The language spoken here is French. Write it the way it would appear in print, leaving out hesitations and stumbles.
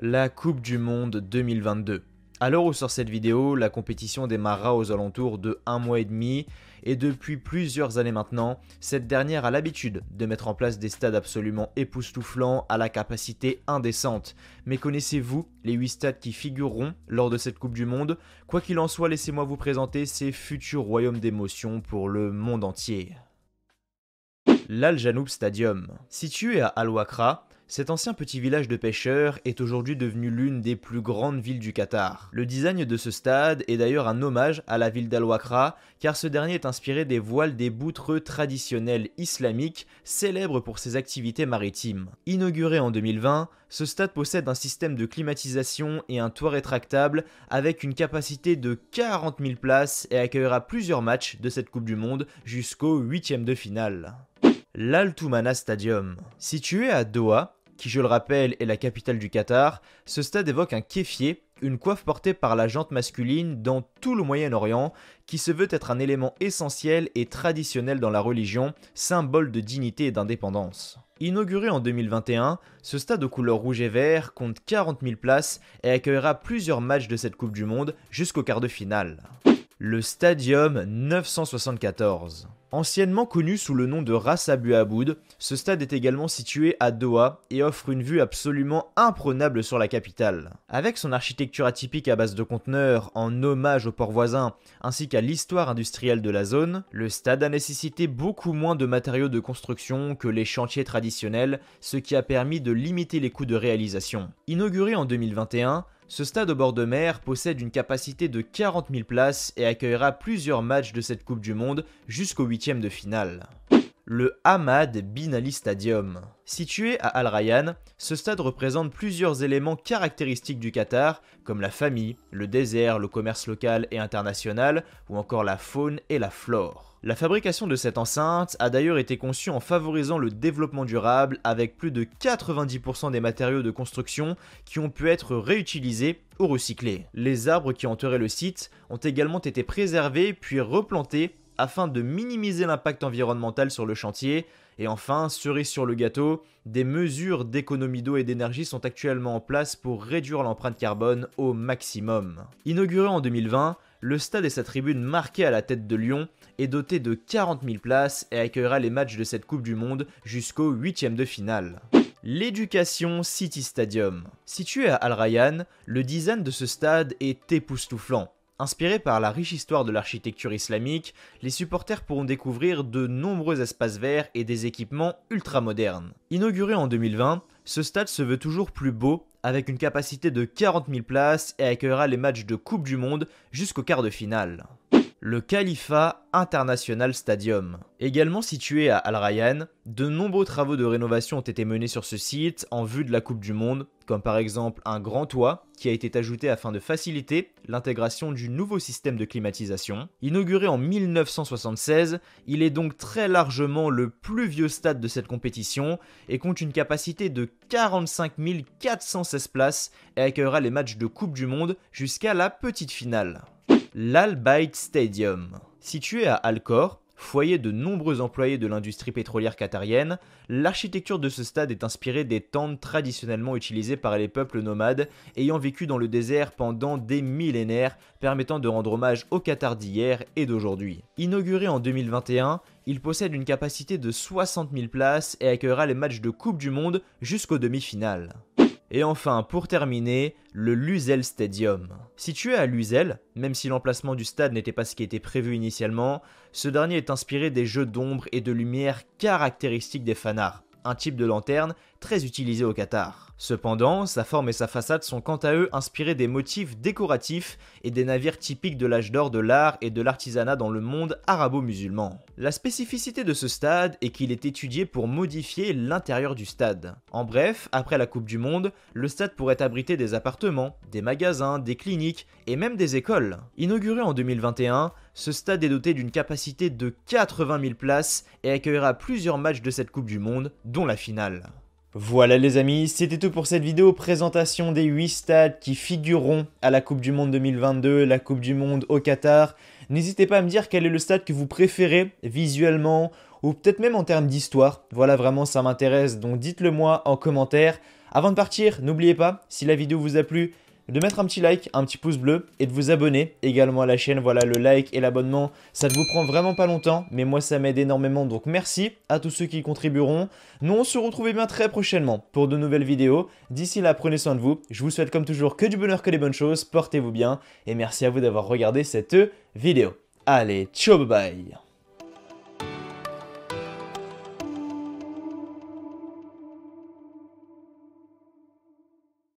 La Coupe du Monde 2022. À l'heure où sort cette vidéo, la compétition démarrera aux alentours de 1 mois et demi et depuis plusieurs années maintenant, cette dernière a l'habitude de mettre en place des stades absolument époustouflants à la capacité indécente. Mais connaissez-vous les 8 stades qui figureront lors de cette Coupe du Monde? Quoi qu'il en soit, laissez-moi vous présenter ces futurs royaumes d'émotion pour le monde entier. L'Al Janoub Stadium. Situé à Al Wakra, cet ancien petit village de pêcheurs est aujourd'hui devenu l'une des plus grandes villes du Qatar. Le design de ce stade est d'ailleurs un hommage à la ville d'Al Wakra, car ce dernier est inspiré des voiles des boutreux traditionnels islamiques, célèbres pour ses activités maritimes. Inauguré en 2020, ce stade possède un système de climatisation et un toit rétractable avec une capacité de 40 000 places et accueillera plusieurs matchs de cette Coupe du Monde jusqu'au 8e de finale. L'Al Toumana Stadium. Situé à Doha, qui je le rappelle est la capitale du Qatar, ce stade évoque un kéfier, une coiffe portée par la jante masculine dans tout le Moyen-Orient, qui se veut être un élément essentiel et traditionnel dans la religion, symbole de dignité et d'indépendance. Inauguré en 2021, ce stade aux couleurs rouge et vert compte 40 000 places et accueillera plusieurs matchs de cette Coupe du Monde jusqu'au quart de finale. Le Stadium 974. Anciennement connu sous le nom de Ras Abu Aboud, ce stade est également situé à Doha et offre une vue absolument imprenable sur la capitale. Avec son architecture atypique à base de conteneurs en hommage aux ports voisins ainsi qu'à l'histoire industrielle de la zone, le stade a nécessité beaucoup moins de matériaux de construction que les chantiers traditionnels, ce qui a permis de limiter les coûts de réalisation. Inauguré en 2021, ce stade au bord de mer possède une capacité de 40 000 places et accueillera plusieurs matchs de cette Coupe du Monde jusqu'au 8e de finale. Le Hamad Bin Ali Stadium. Situé à Al Rayyan, ce stade représente plusieurs éléments caractéristiques du Qatar, comme la famille, le désert, le commerce local et international, ou encore la faune et la flore. La fabrication de cette enceinte a d'ailleurs été conçue en favorisant le développement durable avec plus de 90% des matériaux de construction qui ont pu être réutilisés ou recyclés. Les arbres qui entouraient le site ont également été préservés puis replantés afin de minimiser l'impact environnemental sur le chantier. Et enfin, cerise sur le gâteau, des mesures d'économie d'eau et d'énergie sont actuellement en place pour réduire l'empreinte carbone au maximum. Inauguré en 2020, le stade et sa tribune marquée à la tête de Lyon est doté de 40 000 places et accueillera les matchs de cette Coupe du Monde jusqu'au 8e de finale. L'Education City Stadium. Situé à Al Rayyan, le design de ce stade est époustouflant. Inspiré par la riche histoire de l'architecture islamique, les supporters pourront découvrir de nombreux espaces verts et des équipements ultra modernes. Inauguré en 2020, ce stade se veut toujours plus beau, avec une capacité de 40 000 places et accueillera les matchs de Coupe du Monde jusqu'au quart de finale. Le Khalifa International Stadium. Également situé à Al Rayyan, de nombreux travaux de rénovation ont été menés sur ce site en vue de la Coupe du Monde, comme par exemple un grand toit qui a été ajouté afin de faciliter l'intégration du nouveau système de climatisation. Inauguré en 1976, il est donc très largement le plus vieux stade de cette compétition et compte une capacité de 45 416 places et accueillera les matchs de Coupe du Monde jusqu'à la petite finale. L'Al Bayt Stadium. Situé à Al Khor, foyer de nombreux employés de l'industrie pétrolière qatarienne, l'architecture de ce stade est inspirée des tentes traditionnellement utilisées par les peuples nomades ayant vécu dans le désert pendant des millénaires, permettant de rendre hommage au Qatar d'hier et d'aujourd'hui. Inauguré en 2021, il possède une capacité de 60 000 places et accueillera les matchs de Coupe du Monde jusqu'aux demi-finales. Et enfin, pour terminer, le Lusail Stadium. Situé à Lusail, même si l'emplacement du stade n'était pas ce qui était prévu initialement, ce dernier est inspiré des jeux d'ombre et de lumière caractéristiques des fanars, un type de lanterne très utilisé au Qatar. Cependant, sa forme et sa façade sont quant à eux inspirés des motifs décoratifs et des navires typiques de l'âge d'or de l'art et de l'artisanat dans le monde arabo-musulman. La spécificité de ce stade est qu'il est étudié pour modifier l'intérieur du stade. En bref, après la Coupe du Monde, le stade pourrait abriter des appartements, des magasins, des cliniques et même des écoles. Inauguré en 2021, ce stade est doté d'une capacité de 80 000 places et accueillera plusieurs matchs de cette Coupe du Monde, dont la finale. Voilà les amis, c'était tout pour cette vidéo présentation des 8 stades qui figureront à la Coupe du Monde 2022, la Coupe du Monde au Qatar. N'hésitez pas à me dire quel est le stade que vous préférez visuellement ou peut-être même en termes d'histoire. Voilà, vraiment ça m'intéresse, donc dites-le moi en commentaire. Avant de partir, n'oubliez pas, si la vidéo vous a plu, de mettre un petit like, un petit pouce bleu et de vous abonner également à la chaîne. Voilà, le like et l'abonnement, ça ne vous prend vraiment pas longtemps, mais moi ça m'aide énormément, donc merci à tous ceux qui y contribueront. Nous on se retrouve bien très prochainement pour de nouvelles vidéos. D'ici là, prenez soin de vous. Je vous souhaite comme toujours que du bonheur, que des bonnes choses. Portez-vous bien et merci à vous d'avoir regardé cette vidéo. Allez, ciao, bye bye.